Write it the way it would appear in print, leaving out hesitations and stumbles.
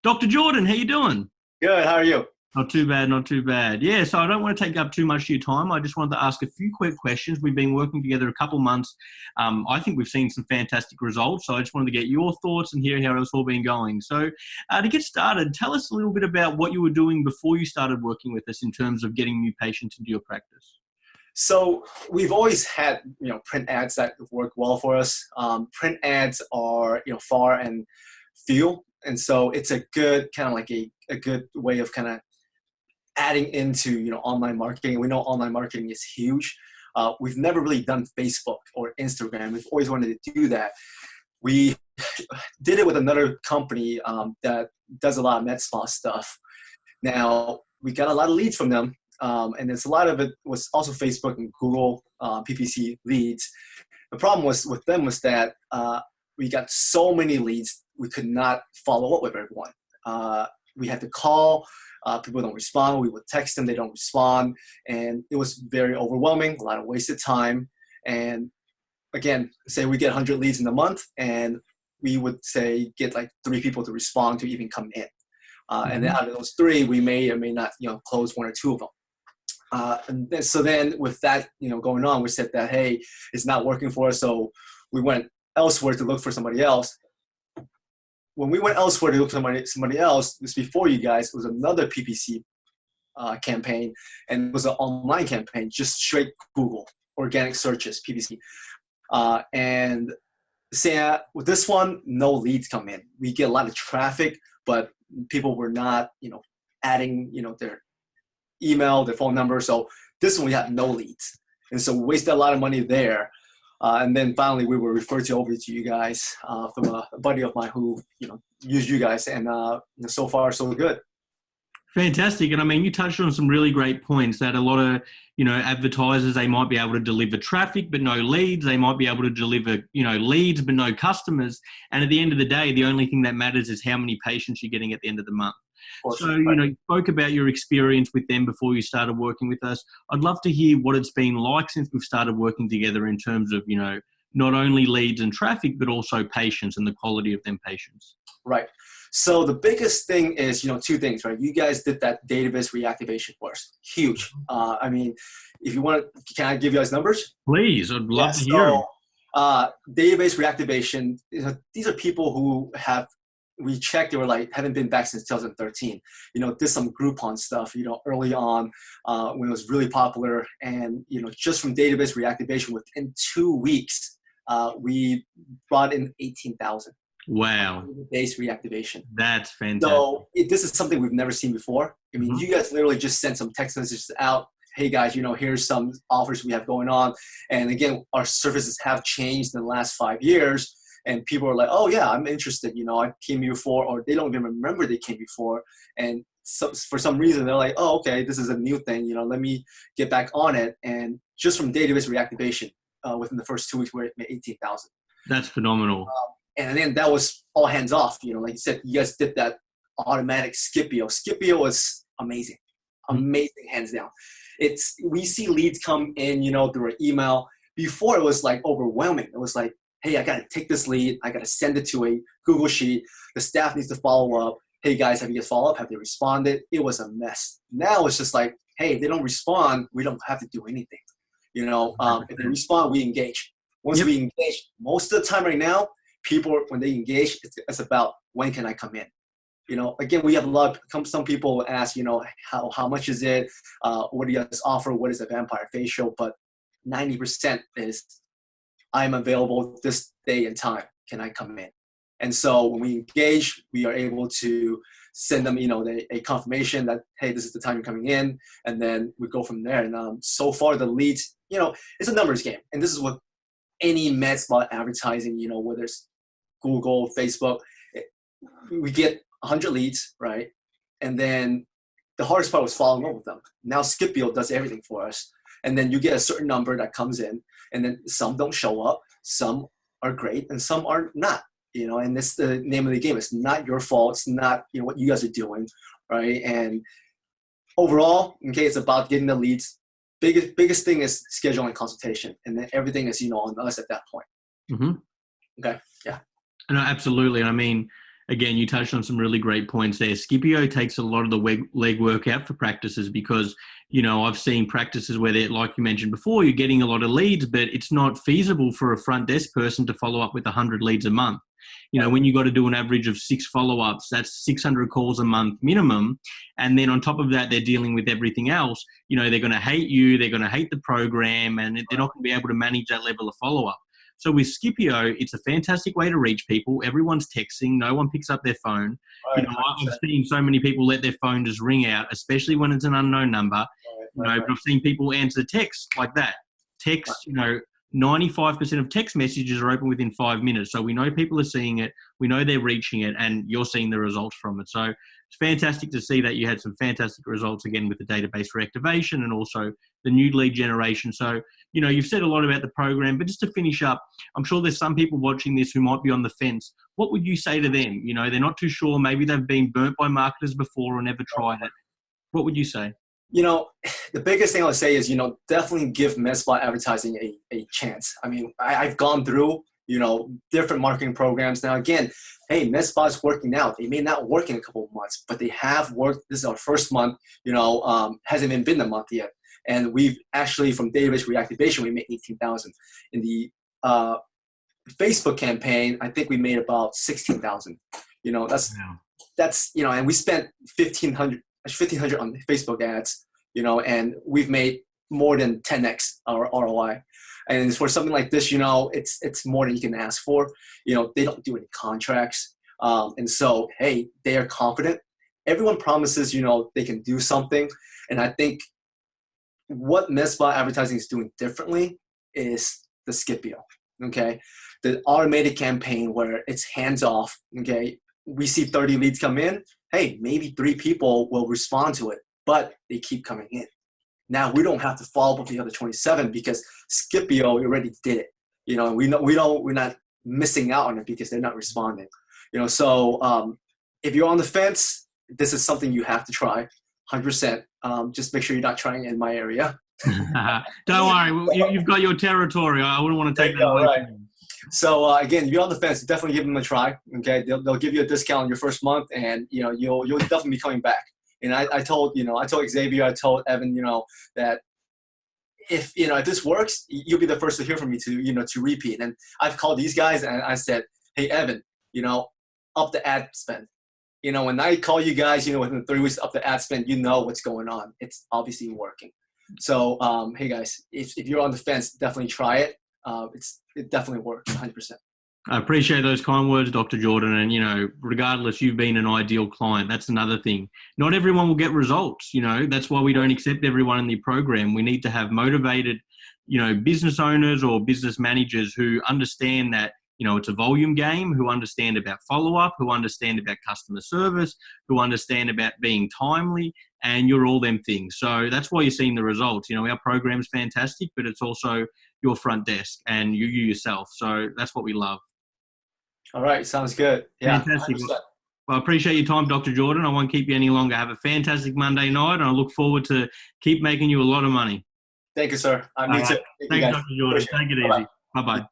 Dr. Jordan, how you doing? Good. How are you? Not too bad, not too bad. Yeah, so I don't want to take up too much of your time. I just wanted to ask a few quick questions. We've been working together a couple months. I think we've seen some fantastic results. So I just wanted to get your thoughts and hear how it's all been going. So to get started, tell us a little bit about what you were doing before you started working with us in terms of getting new patients into your practice. So we've always had, print ads that work well for us. Print ads are, far and few. And so it's a good kind of like a good way of kind of adding into, online marketing. We know online marketing is huge. We've never really done Facebook or Instagram. We've always wanted to do that. We did it with another company that does a lot of med spa stuff. Now, we got a lot of leads from them. And there's a lot of it was also Facebook and Google PPC leads. The problem with them was that we got so many leads, we could not follow up with everyone. We had to call, people don't respond. We would text them, they don't respond. And it was very overwhelming, a lot of wasted time. And again, say we get 100 leads in a month, and we would say get like 3 people to respond to even come in. And then out of those 3, we may or may not, close 1 or 2 of them. So then with that, going on, we said that, hey, it's not working for us. So we went elsewhere to look for somebody else. When we went elsewhere to look for somebody else, this before you guys, it was another PPC campaign, and it was an online campaign, just straight Google, organic searches, PPC. And say with this one, no leads come in. We get a lot of traffic, but people were not, adding, their email, their phone number. So this one we had no leads. And so we wasted a lot of money there. And then finally we were referred over to you guys from a buddy of mine who, used you guys, and so far so good. Fantastic. And I mean, you touched on some really great points that a lot of, advertisers, they might be able to deliver traffic, but no leads. They might be able to deliver, leads, but no customers. And at the end of the day, the only thing that matters is how many patients you're getting at the end of the month. So, you spoke about your experience with them before you started working with us. I'd love to hear what it's been like since we've started working together in terms of, not only leads and traffic, but also patients and the quality of them patients. Right. So the biggest thing is, 2 things, right? You guys did that database reactivation for us. Huge. I mean, if you want, can I give you guys numbers? Please. I'd love to hear them. Database reactivation, these are people who we checked, they were like, haven't been back since 2013. Did some Groupon stuff, early on when it was really popular. And, just from database reactivation, within 2 weeks, we brought in 18,000. Wow. Base reactivation. That's fantastic. So this is something we've never seen before. I mean, you guys literally just sent some text messages out. Hey guys, here's some offers we have going on. And again, our services have changed in the last 5 years. And people are like, oh yeah, I'm interested. I came before, or they don't even remember they came before. And so for some reason, they're like, oh, okay, this is a new thing. Let me get back on it. And just from database reactivation, within the first 2 weeks, we're at 18,000. That's phenomenal. And then that was all hands off. Like you said, you guys did that automatic Scipio. Scipio was amazing, amazing, hands down. We see leads come in, through an email. Before it was like overwhelming. It was like, hey, I got to take this lead. I got to send it to a Google Sheet. The staff needs to follow up. Hey guys, have you guys followed up? Have they responded? It was a mess. Now it's just like, hey, if they don't respond, we don't have to do anything. If they respond, we engage. Once we engage, most of the time right now, people, when they engage, it's about when can I come in? Again, we have some people ask, how much is it? What do you guys offer? What is a vampire facial? But 90% is, I'm available this day and time. Can I come in? And so when we engage, we are able to send them, a confirmation that, hey, this is the time you're coming in. And then we go from there. And so far the leads, it's a numbers game. And this is what any med spa advertising, whether it's Google, Facebook, we get 100 leads, right? And then the hardest part was following up with them. Now Scipio does everything for us. And then you get a certain number that comes in, and then some don't show up, some are great, and some are not, and that's the name of the game. It's not your fault. It's not, what you guys are doing, right? And overall, okay, it's about getting the leads. Biggest thing is scheduling consultation, and then everything is, on us at that point. Mm-hmm. Okay, yeah. No, absolutely. I mean, Again, you touched on some really great points there. Scipio takes a lot of the leg work out for practices because, I've seen practices where they're, like you mentioned before, you're getting a lot of leads, but it's not feasible for a front desk person to follow up with 100 leads a month. When you got to do an average of 6 follow-ups, that's 600 calls a month minimum. And then on top of that, they're dealing with everything else. They're going to hate you, they're going to hate the program, and they're not going to be able to manage that level of follow-up. So with Scipio, it's a fantastic way to reach people. Everyone's texting. No one picks up their phone. Right, I've seen so many people let their phone just ring out, especially when it's an unknown number. But I've seen people answer text like that. Text, 95% of text messages are open within 5 minutes. So we know people are seeing it. We know they're reaching it, and you're seeing the results from it. So it's fantastic to see that you had some fantastic results again with the database reactivation and also the new lead generation. So, you've said a lot about the program, but just to finish up, I'm sure there's some people watching this who might be on the fence. What would you say to them? They're not too sure. Maybe they've been burnt by marketers before or never tried it. What would you say? The biggest thing I'll say is, definitely give MedSpot advertising a chance. I mean, I've gone through, different marketing programs. Now, again, hey, MedSpot's working now. They may not work in a couple of months, but they have worked. This is our first month, hasn't even been a month yet. And we've actually, from database reactivation, we made 18,000. In the Facebook campaign, I think we made about 16,000. That's, and we spent 1,500 on Facebook ads, and we've made more than 10x our ROI. And for something like this, it's more than you can ask for. They don't do any contracts. And so, hey, they are confident. Everyone promises, they can do something. And I think what MedSpot advertising is doing differently is the Scipio, okay? The automated campaign where it's hands off, okay? We see 30 leads come in. Hey, maybe 3 people will respond to it, but they keep coming in. Now we don't have to follow up with the other 27 because Scipio already did it. And we're not missing out on it because they're not responding. So if you're on the fence, this is something you have to try, 100%. Just make sure you're not trying in my area. Don't worry, you've got your territory. I wouldn't want to take that away from you. So again, if you're on the fence, definitely give them a try. Okay, they'll give you a discount your first month, and you'll definitely be coming back. And I told Xavier, I told Evan, that if this works, you'll be the first to hear from me to repeat. And I've called these guys and I said, hey Evan, up the ad spend. When I call you guys, within 3 weeks up the ad spend, what's going on. It's obviously working. So hey guys, if you're on the fence, definitely try it. It definitely works 100%. I appreciate those kind words, Dr. Jordan. And, regardless, you've been an ideal client. That's another thing. Not everyone will get results. That's why we don't accept everyone in the program. We need to have motivated, business owners or business managers who understand that, it's a volume game, who understand about follow-up, who understand about customer service, who understand about being timely, and you're all them things. So that's why you're seeing the results. Our program's fantastic, but it's also your front desk and you yourself. So that's what we love. All right. Sounds good. Yeah. Fantastic. 100%. Well, I appreciate your time, Dr. Jordan. I won't keep you any longer. Have a fantastic Monday night, and I look forward to keep making you a lot of money. Thank you, sir. Me too. Thanks, Dr. Jordan. Take it easy. Bye-bye.